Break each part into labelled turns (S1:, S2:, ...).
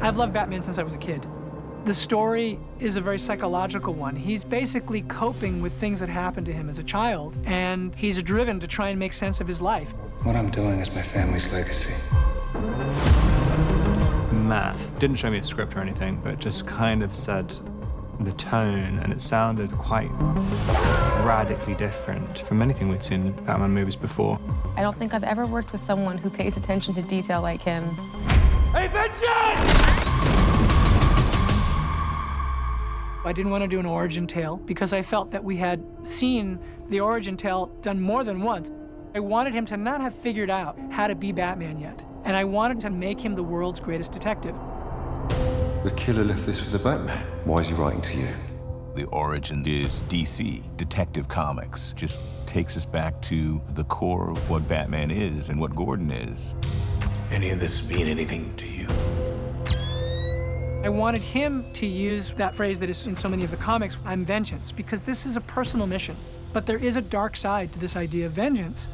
S1: I've loved Batman since I was a kid. The story is a very psychological one. He's basically coping with things that happened to him as a child, and he's driven to try and make sense of his life.
S2: What I'm doing is my family's legacy.
S3: Matt didn't show me a script or anything, but just kind of said the tone, and it sounded quite radically different from anything we'd seen in Batman movies before.
S4: I don't think I've ever worked with someone who pays attention to detail like him.
S2: Hey, Vincent!
S1: I didn't want to do an origin tale because I felt that we had seen the origin tale done more than once. I wanted him to not have figured out how to be Batman yet, and I wanted to make him the world's greatest detective.
S5: The killer left this with the Batman. Why is he writing to you?
S6: The origin is DC, Detective Comics. Just takes us back to the core of what Batman is and what Gordon is.
S2: Any of this mean anything to you?
S1: I wanted him to use that phrase that is in so many of the comics, I'm vengeance, because this is a personal mission. But there is a dark side to this idea of vengeance.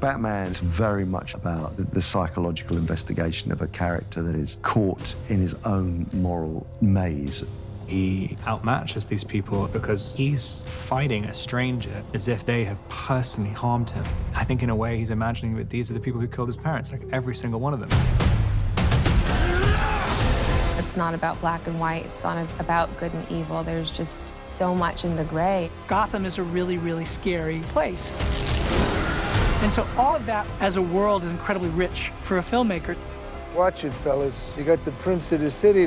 S7: Batman is very much about the psychological investigation of a character that is caught in his own moral maze.
S3: He outmatches these people because he's fighting a stranger as if they have personally harmed him. I think in a way he's imagining that these are the people who killed his parents, like every single one of them.
S4: It's not about black and white. It's not about good and evil. There's just so much in the gray.
S1: Gotham is a really, really scary place. And so all of that as a world is incredibly rich for a filmmaker.
S8: Watch it, fellas. You got the prince of the city.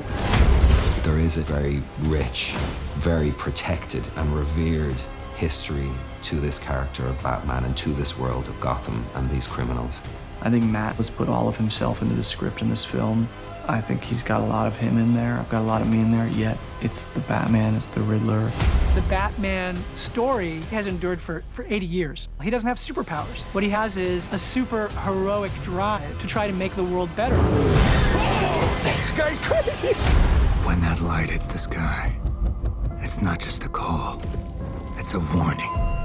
S9: There is a very rich, very protected and revered history to this character of Batman and to this world of Gotham and these criminals.
S10: I think Matt has put all of himself into the script in this film. I think he's got a lot of him in there. I've got a lot of me in there, yet it's the Batman, it's the Riddler.
S1: The Batman story has endured for 80 years. He doesn't have superpowers. What he has is a super heroic drive to try to make the world better.
S2: Oh, this guy's crazy! When that light hits the sky, it's not just a call, it's a warning.